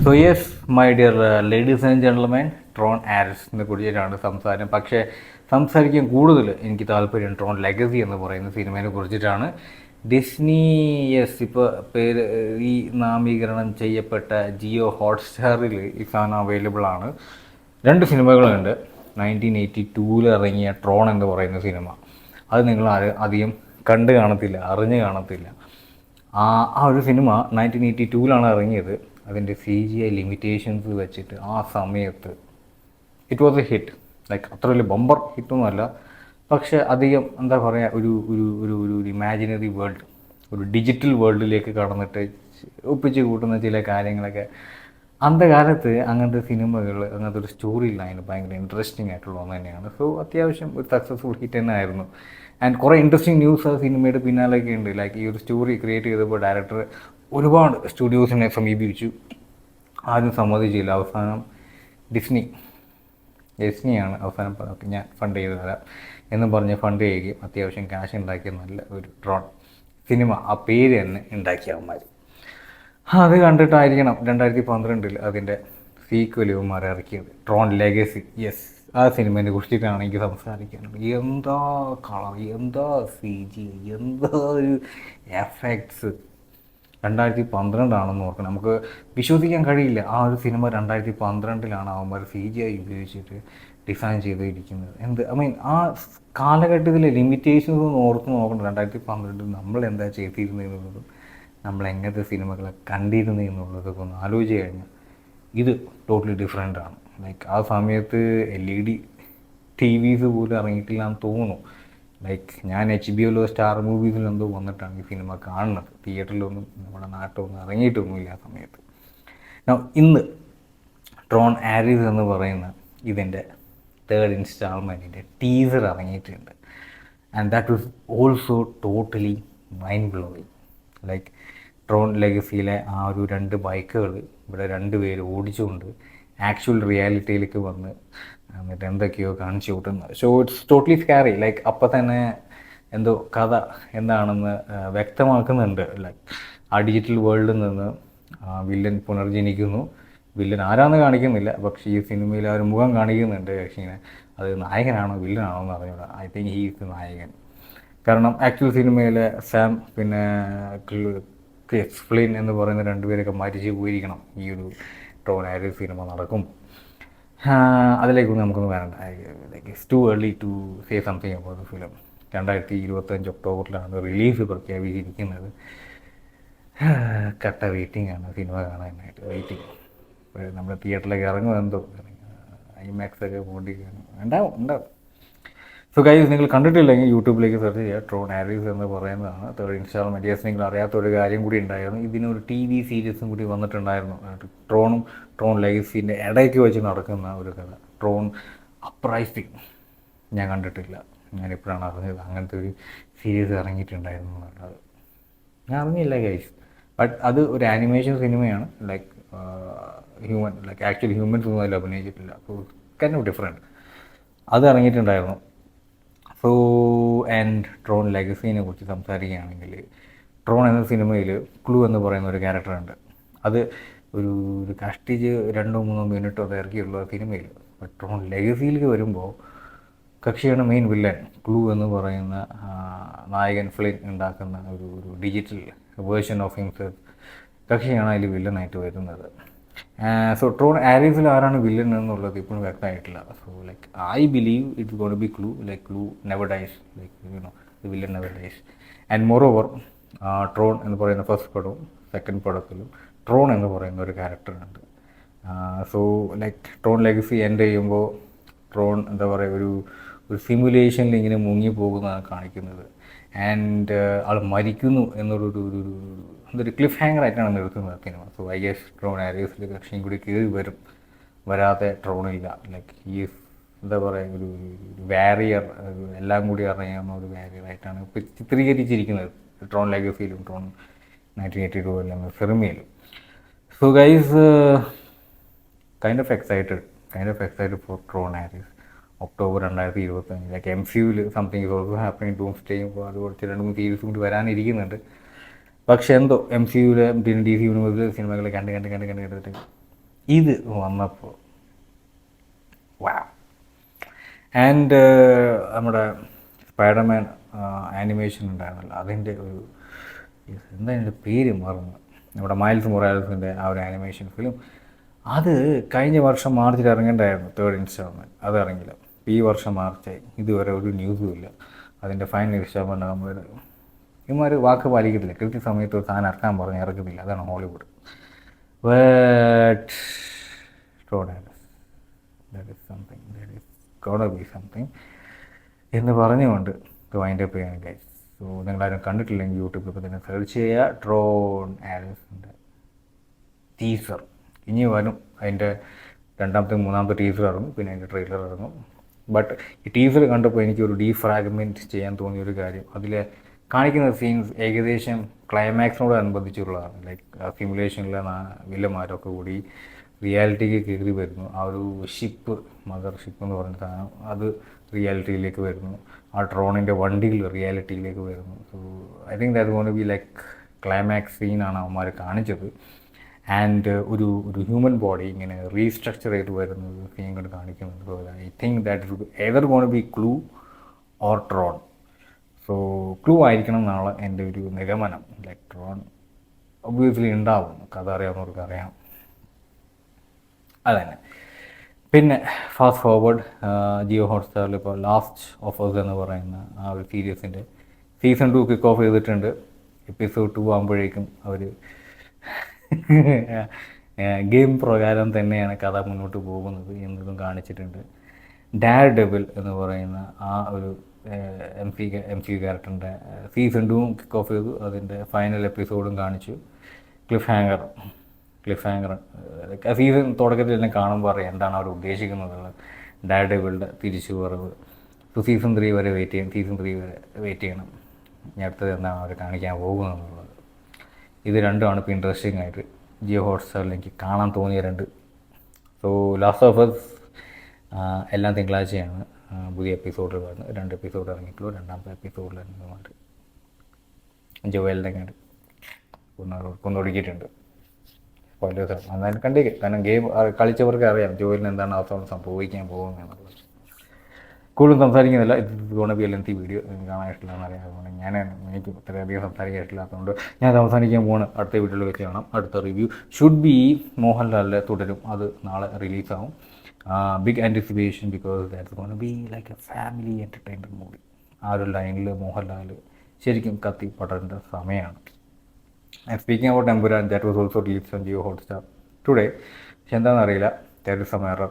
So yes my dear ladies and gentlemen, Tron ആരിസിനെ കുറിച്ചിട്ടാണ് സംസാരം. പക്ഷേ സംസാരിക്കാൻ കൂടുതൽ എനിക്ക് താല്പര്യം ട്രോൺ ലെഗസി എന്ന് പറയുന്ന സിനിമയെ കുറിച്ചിട്ടാണ്. ഡിസ്നി യെസ് ഇപ്പോൾ പേര് ഈ നാമീകരണം ചെയ്യപ്പെട്ട ജിയോ ഹോട്ട്സ്റ്റാറിൽ ഈ സാധനം അവൈലബിൾ ആണ്. രണ്ട് സിനിമകളുണ്ട്. 1982 ഇറങ്ങിയ ട്രോൺ എന്ന് പറയുന്ന സിനിമ, അത് നിങ്ങൾ അധികം കണ്ട് കാണത്തില്ല, അറിഞ്ഞ് കാണത്തില്ല. ആ ഒരു സിനിമ 1982 ഇറങ്ങിയത്. അതിൻ്റെ CGI ലിമിറ്റേഷൻസ് വെച്ചിട്ട് ആ സമയത്ത് it was A hit. Like അത്ര വലിയ ബമ്പർ ഹിറ്റൊന്നുമല്ല, പക്ഷേ അധികം എന്താ പറയുക, ഒരു ഒരു ഒരു ഒരു ഇമാജിനറി വേൾഡ്, ഒരു ഡിജിറ്റൽ വേൾഡിലേക്ക് കടന്നിട്ട് ഒപ്പിച്ച് കൂട്ടുന്ന ചില കാര്യങ്ങളൊക്കെ അന്നത്തെ കാലത്ത് അങ്ങനത്തെ സിനിമകൾ, അങ്ങനത്തെ ഒരു സ്റ്റോറി ലൈൻ ഭയങ്കര ഇൻട്രസ്റ്റിംഗ് ആയിട്ടുള്ള ഒന്ന് തന്നെയാണ്. സോ അത്യാവശ്യം ഒരു സക്സസ്ഫുൾ ഹിറ്റ് തന്നെ ആയിരുന്നു. ആൻഡ് കുറേ ഇൻട്രസ്റ്റിംഗ് ന്യൂസ് ആ സിനിമയുടെ പിന്നാലെയൊക്കെ ഉണ്ട്. ലൈക്ക് ഈ ഒരു സ്റ്റോറി ക്രിയേറ്റ് ചെയ്തപ്പോൾ ഡയറക്ടർ ഒരുപാട് സ്റ്റുഡിയോസിനെ സമീപിച്ചു, ആരും സമ്മതിച്ചില്ല. അവസാനം ഡിസ്നിയാണ് അവസാനം ഞാൻ ഫണ്ട് ചെയ്ത് തരാം എന്ന് പറഞ്ഞ് ഫണ്ട് ചെയ്യുകയും അത്യാവശ്യം ക്യാഷ് ഉണ്ടാക്കിയ നല്ല ഒരു ട്രോൺ സിനിമ, ആ പേര് തന്നെ ഉണ്ടാക്കിയ അവന്മാർ. അത് കണ്ടിട്ടായിരിക്കണം 2012 അതിൻ്റെ സീക്വലുമാർ ഇറക്കിയത്, ട്രോൺ ലെഗസി. യെസ്, ആ സിനിമയെ കുറിച്ചിട്ടാണ് എനിക്ക് സംസാരിക്കാനുള്ളത്. എന്താ കളർ, എന്താ CG, എന്താ ഒരു എഫക്ട്സ്. 2012 ഓർക്കണം. നമുക്ക് വിശ്വസിക്കാൻ കഴിയില്ല ആ ഒരു സിനിമ 2012 അവന്മാർ CGI ഉപയോഗിച്ചിട്ട് ഡിസൈൻ ചെയ്തിരിക്കുന്നത്. ഐ മീൻ ആ കാലഘട്ടത്തിലെ ലിമിറ്റേഷൻസ് ഒന്ന് ഓർത്ത് നോക്കണം. 2012 നമ്മൾ എന്താ ചെയ്തിരുന്നതെന്നുള്ളതും നമ്മൾ എങ്ങനത്തെ സിനിമകളെ കണ്ടിരുന്നു എന്നുള്ളതൊക്കെ ഒന്ന് ആലോചിച്ച് കഴിഞ്ഞാൽ ഇത് ടോട്ടലി ഡിഫറെൻ്റ് ആണ്. ലൈക്ക് ആ സമയത്ത് LED TVs പോലും ഇറങ്ങിയിട്ടില്ല എന്ന് തോന്നുന്നു. ലൈക്ക് ഞാൻ HBO സ്റ്റാർ മൂവീസിലെന്തോ വന്നിട്ടാണ് ഈ സിനിമ കാണുന്നത്. തിയേറ്ററിലൊന്നും നമ്മുടെ നാട്ടിലൊന്നും ഇറങ്ങിയിട്ടൊന്നുമില്ല ആ സമയത്ത്. ഇന്ന് ട്രോൺ ആരിസ് എന്ന് പറയുന്ന ഇതിൻ്റെ 3rd ഇൻസ്റ്റാൾമെൻറ്റിൻ്റെ ടീസർ ഇറങ്ങിയിട്ടുണ്ട്. And that was also totally mind blowing. Like Tron ലെഗസിയിലെ ആ ഒരു 2 ബൈക്കുകൾ ഇവിടെ 2 പേര് ഓടിച്ചുകൊണ്ട് ആക്ച്വൽ റിയാലിറ്റിയിലേക്ക് വന്ന് എന്നിട്ട് എന്തൊക്കെയോ കാണിച്ചു കൂട്ടുന്നത്. So it's totally scary. Like അപ്പം തന്നെ എന്തോ കഥ എന്താണെന്ന് വ്യക്തമാക്കുന്നുണ്ട്. ലൈക്ക് ആ ഡിജിറ്റൽ വേൾഡിൽ നിന്ന് വില്ലൻ പുനർജനിക്കുന്നു. വില്ലൻ ആരാന്ന് കാണിക്കുന്നില്ല, പക്ഷേ ഈ സിനിമയിൽ ആ ഒരു മുഖം കാണിക്കുന്നുണ്ട്. പക്ഷേ അത് നായകനാണോ വില്ലനാണോ എന്ന് അറിഞ്ഞൂടാ. ഐ തിങ്ക് ഹീ ഈസ് നായകൻ. കാരണം ആക്ച്വൽ സിനിമയിലെ സാം പിന്നെ ഫ്ലിൻ എന്ന് പറയുന്ന 2 പേരൊക്കെ മരിച്ചു പോയിരിക്കണം ഈ ഒരു ട്രോൺ ആരിസ് സിനിമ നടക്കും. അതിലേക്കൊന്നും നമുക്കൊന്നും വരണ്ട. Like it's too early to say something about the film. 2025 ഒക്ടോബറിലാണ് റിലീസ് പ്രഖ്യാപിച്ചിരിക്കുന്നത്. കട്ട വെയിറ്റിംഗ് ആണ് സിനിമ കാണാനായിട്ട്. വെയിറ്റിംഗ്. നമ്മുടെ തിയേറ്ററിലേക്ക് ഇറങ്ങുമോ എന്തോ, IMAX ഒക്കെ പോണ്ടി ഉണ്ടാവും. സോ ഗൈസ്, നിങ്ങൾ കണ്ടിട്ടില്ലെങ്കിൽ യൂട്യൂബിലേക്ക് സെർച്ച് ചെയ്യുക. ട്രോൺ ആരിസ് എന്ന് പറയുന്നതാണ് 3rd ഇൻസ്റ്റാൾമെൻറ്റ്. യെസ്, നിങ്ങൾ അറിയാത്തൊരു കാര്യം കൂടി ഉണ്ടായിരുന്നു. ഇതിനൊരു TV സീരീസും കൂടി വന്നിട്ടുണ്ടായിരുന്നു. ട്രോൺ ലെഗസിൻ്റെ ഇടയ്ക്ക് വെച്ച് നടക്കുന്ന ഒരു കഥ, ട്രോൺ അപ്രൈസിങ്. ഞാൻ കണ്ടിട്ടില്ല, ഞാനിപ്പോഴാണ് അറിഞ്ഞത് അങ്ങനത്തെ ഒരു സീരീസ് ഇറങ്ങിയിട്ടുണ്ടായിരുന്നു എന്നുള്ളത്. ഞാൻ അറിഞ്ഞില്ല ഗൈസ്. ബട്ട് അത് ഒരു ആനിമേഷൻ സിനിമയാണ്. ലൈക്ക് ലൈക്ക് ആക്ച്വലി ഹ്യൂമൻസ് ഒന്നും അതിൽ അഭിനയിച്ചിട്ടില്ല. So kind of different. അത് ഇറങ്ങിയിട്ടുണ്ടായിരുന്നു. സോ ആൻഡ് ട്രോൺ ലെഗസീനെ കുറിച്ച് സംസാരിക്കുകയാണെങ്കിൽ, ട്രോൺ എന്ന സിനിമയിൽ ക്ലൂ എന്ന് പറയുന്ന ഒരു ക്യാരക്ടറുണ്ട്. അത് ഒരു കഷ്ടിച്ച് 2-3 മിനിറ്റോ ഇറക്കിയുള്ള സിനിമയിൽ. ബട്ട് ട്രോൺ ലെഗസിയിലേക്ക് വരുമ്പോൾ കക്ഷിയാണ് മെയിൻ വില്ലൻ. ക്ലൂ എന്ന് പറയുന്ന നായകൻ ഫ്ലിൻ ഉണ്ടാക്കുന്ന ഒരു ഡിജിറ്റൽ വേർഷൻ ഓഫ് ഹിംസെൽഫ്. കക്ഷിയാണ് അതിൽ വില്ലനായിട്ട് വരുന്നത്. സോ ട്രോൺ ആരിസിൽ ആരാണ് വില്ലൻ എന്നുള്ളത് ഇപ്പോഴും വ്യക്തമായിട്ടില്ല. So like I believe it's gone to be Clu. Like Clu never dies, like the villain never dies. And moreover Tron എന്ന് പറയുന്ന ഫസ്റ്റ് പടവും സെക്കൻഡ് പടത്തിലും ട്രോൺ എന്ന് പറയുന്ന ഒരു ക്യാരക്ടറുണ്ട്. So like Tron legacy end ചെയ്യുമ്പോൾ ട്രോൺ എന്താ പറയുക, ഒരു സിമുലേഷനിൽ ഇങ്ങനെ മുങ്ങിപ്പോകുന്നതാണ് കാണിക്കുന്നത്. ആൻഡ് ആൾ മരിക്കുന്നു എന്നുള്ളൊരു എന്തൊരു ക്ലിഫ് ഹാങ്ങറായിട്ടാണ് നിർത്തുന്നത് സിനിമ. സോ ഐ ഗെസ് ട്രോൺ ആരിസിൽ കക്ഷിയും കൂടി കയറി വരാതെ ട്രോണില്ല. ലൈക്ക് ഈ എന്താ പറയുക, ഒരു വാരിയർ, എല്ലാം കൂടി അറിയാവുന്ന ഒരു വാരിയറായിട്ടാണ് ഇപ്പോൾ ചിത്രീകരിച്ചിരിക്കുന്നത് ട്രോൺ ലെഗസിയിലും ട്രോൺ 1982 സിനിമയിലും. So guys, kind of excited for Tron Ares. October 2025 like MCUവിൽ something is also happening. Doomsday അത് കുറച്ച് 2-3 സീരീസും കൂടി വരാനിരിക്കുന്നുണ്ട്. പക്ഷെ എന്തോ MCUവിലെ DC യൂണിവേഴ്സിലെ സിനിമകൾ കണ്ടിട്ട് ഇത് വന്നപ്പോൾ വാ. ആൻഡ് നമ്മുടെ സ്പൈഡർമാൻ ആനിമേഷൻ ഉണ്ടായിരുന്നല്ലോ, അതിൻ്റെ ഒരു എന്താ അതിൻ്റെ പേര് മറന്നു, നമ്മുടെ മൈൽസ് മൊറാലസിൻ്റെ ആ ഒരു ആനിമേഷൻ ഫിലിം, അത് കഴിഞ്ഞ വർഷം മാർച്ചിൽ ഇറങ്ങേണ്ടായിരുന്നു 3rd ഇൻസ്റ്റാൾമെൻറ്റ്. അത് ഇറങ്ങില്ല. ഈ വർഷം മാർച്ചായി, ഇതുവരെ ഒരു ന്യൂസും ഇല്ല. അതിൻ്റെ ഫൈനൽ ഇൻസ്റ്റാൾമെൻ്റ് ആകുമ്പോൾ ഇവന്മാർ വാക്ക് പാലിക്കത്തില്ല. കൃത്യസമയത്ത് ഒരു സാധനം ഇറക്കാൻ പറഞ്ഞ് ഇറക്കത്തില്ല. അതാണ് Hollywood. But that is something, that is gonna be something എന്ന് പറഞ്ഞുകൊണ്ട് വൈൻഡ് അപ്പ് ചെയ്യാൻ ഗൈസ്. സോ നിങ്ങളാരും കണ്ടിട്ടില്ലെങ്കിൽ യൂട്യൂബിൽ തന്നെ സെർച്ച് ചെയ്യുക, ട്രോൺ ആലിസിൻ്റെ ടീസർ. ഇനി വരും അതിൻ്റെ 2ാമത്തെ 3ാമത്തെ ടീസർ ഇറങ്ങും, പിന്നെ അതിൻ്റെ ട്രെയിലർ ഇറങ്ങും. ബട്ട് ഈ ടീസർ കണ്ടപ്പോൾ എനിക്കൊരു ഡീഫ്രാഗ്മെൻറ്റ് ചെയ്യാൻ തോന്നിയൊരു കാര്യം, അതിൽ കാണിക്കുന്ന സീൻസ് ഏകദേശം ക്ലൈമാക്സിനോട് അനുബന്ധിച്ചുള്ളതാണ്. ലൈക്ക് സിമുലേഷനിലെ വില്ലന്മാരൊക്കെ കൂടി റിയാലിറ്റിക്ക് കയറി വരുന്നു. ആ ഒരു ഷിപ്പ്, മദർ ഷിപ്പ് എന്ന് പറയുന്ന സാധനം, അത് റിയാലിറ്റിയിലേക്ക് വരുന്നു. ആ ട്രോണിൻ്റെ വണ്ടിയിൽ റിയാലിറ്റിയിലേക്ക് വരുന്നു. So I think that gonna be like climax സീനാണ് അവന്മാർ കാണിച്ചത്. ആൻഡ് ഒരു ഹ്യൂമൻ ബോഡി ഇങ്ങനെ റീസ്ട്രക്ചർ ചെയ്ത് വരുന്നത് സീൻ കൊണ്ട് കാണിക്കുന്നുണ്ട്. I think that is Eder gonna B clue or Tron. So clue ആയിരിക്കണം എന്നാണ് എൻ്റെ ഒരു നിഗമനം. ലൈക്ക് ട്രോൺ ഒബ്വിയസ്ലി ഉണ്ടാവും, കഥ അറിയാവുന്നവർക്ക് അറിയാം. അതന്നെ. പിന്നെ ഫാസ്റ്റ് ഫോർവേഡ്, ജിയോ ഹോട്ട്സ്റ്റാറിൽ ഇപ്പോൾ ലാസ്റ്റ് ഓഫ് അസ് എന്ന് പറയുന്ന ആ ഒരു സീരീസിൻ്റെ സീസൺ 2 കിക്ക് ഓഫ് ചെയ്തിട്ടുണ്ട്. എപ്പിസോഡ് 2 ആകുമ്പോഴേക്കും അവർ ഗെയിം പ്രകാരം തന്നെയാണ് കഥ മുന്നോട്ട് പോകുന്നത് എന്നതും കാണിച്ചിട്ടുണ്ട്. ഡയർ ഡെവിൽ എന്ന് പറയുന്ന ആ ഒരു എം സി ക്യാരക്ടറിൻ്റെ സീസൺ 2 കിക്ക് ഓഫ് ചെയ്തു. അതിൻ്റെ ഫൈനൽ എപ്പിസോഡും കാണിച്ചു. ക്ലിഫ് ഹാങ്ങർ സീസൺ തുടക്കത്തിൽ തന്നെ കാണുമ്പോൾ അറിയാം എന്താണ് അവർ ഉദ്ദേശിക്കുന്നത്. ഡയർ ഡെവിളുടെ തിരിച്ചു വരവ്. സോ സീസൺ 3 വരെ വെയിറ്റ് ചെയ്യണം, സീസൺ 3 വരെ വെയിറ്റ് ചെയ്യണം. ഇനി അടുത്തത് എന്താണ് അവർ കാണിക്കാൻ പോകുന്നതെന്നുള്ളത്. ഇത് രണ്ടുമാണ് ഇപ്പോൾ ഇൻട്രസ്റ്റിംഗ് ആയിട്ട് ജിയോ ഹോട്ട്സ്റ്റാറിൽ എനിക്ക് കാണാൻ തോന്നിയ 2. സോ ലാസ്റ്റ് ഓഫ് അസ് എല്ലാം തിങ്കളാഴ്ചയാണ് പുതിയ എപ്പിസോഡുകൾ വരുന്നത്. 2 എപ്പിസോഡ് ഇറങ്ങിയിട്ടുള്ളൂ. 2ാമത്തെ എപ്പിസോഡിൽ ഇറങ്ങുന്നുണ്ട്. ജോവലിൻ്റെ കണ്ട് കൊന്നൊടുക്കിയിട്ടുണ്ട്. സ്പോയിലേഴ്സാണ്. എന്നാലും കണ്ടേക്ക്, കാരണം ഗെയിം കളിച്ചവർക്ക് അറിയാം ജോവലിന് എന്താണ് അവസാനം സംഭവിക്കാൻ പോകുന്നതെന്നുള്ളത്. കൂടുതലും സംസാരിക്കുന്നില്ല. ഇത് ഗോണ ബി ലെങ്തി വീഡിയോ, കാണാൻ ഇഷ്ടമില്ലെന്ന് അറിയാം. അതുകൊണ്ട് എനിക്ക് ഇത്രയധികം സംസാരിക്കാൻ ഇഷ്ടമില്ലാത്തതുകൊണ്ട് ഞാൻ അവസാനിക്കാൻ പോകുന്ന അടുത്ത വീഡിയോയിൽ വെച്ച് കാണാം. അടുത്ത റിവ്യൂ ഷുഡ് ബി മോഹൻലാലിലെ തുടരും. അത് നാളെ റിലീസാവും. Big anticipation because that's gonna be like a family entertainment movie. ആ ഒരു ലൈനിൽ മോഹൻലാൽ ശരിക്കും കത്തി പടരേണ്ട സമയമാണ്. And speaking about Empuraan, that was also release on Jio Hotstar today. പക്ഷെ എന്താണെന്ന് അറിയില്ല, ദാറ്റ് ഇസ് സം എറർ.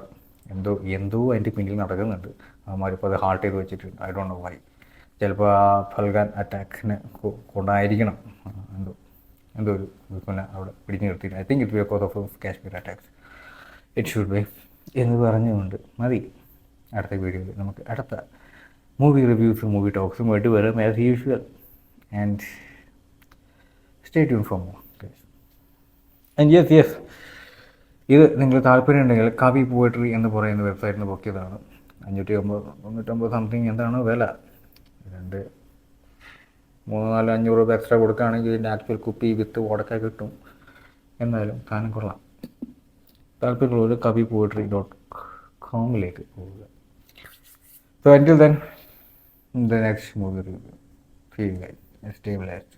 എന്തോ അതിൻ്റെ പിന്നിൽ നടക്കുന്നുണ്ട്. അവന്മാരിപ്പോൾ അത് ഹാൾട്ട് ചെയ്ത് വെച്ചിട്ടുണ്ട്. I don't know why. ചിലപ്പോൾ ആ ഫൽഗാൻ അറ്റാക്കിന് കൊണ്ടായിരിക്കണം എന്തോ ഒരു പിന്നെ അവിടെ പിടിച്ചു നിർത്തിയിട്ട്. I think it because of Kashmir attacks. It should be എന്ന് പറഞ്ഞുകൊണ്ട് മതി. അടുത്ത വീഡിയോയിൽ നമുക്ക് അടുത്ത മൂവി റിവ്യൂസും മൂവി ടോക്സുമായിട്ട് വരും as usual. And stay tune for more. And yes ഇത് നിങ്ങൾ താല്പര്യം ഉണ്ടെങ്കിൽ കവി പോയട്രി എന്ന് പറയുന്ന വെബ്സൈറ്റിൽ നിന്ന് പൊക്കിയതാണ്. 590 സംതിങ് എന്താണ് വില. 2, 3, 4, 500 രൂപ എക്സ്ട്രാ കൊടുക്കുകയാണെങ്കിൽ ഇതിൻ്റെ ആക്ച്വൽ കുപ്പി വിത്ത് വോഡക്ക കിട്ടും. എന്തായാലും സാധനം കൊള്ളാം. താല്പര്യമുള്ളവർ kavipoetry.com പോവുക. So until then, the next movie review. See you guys. Stay blessed.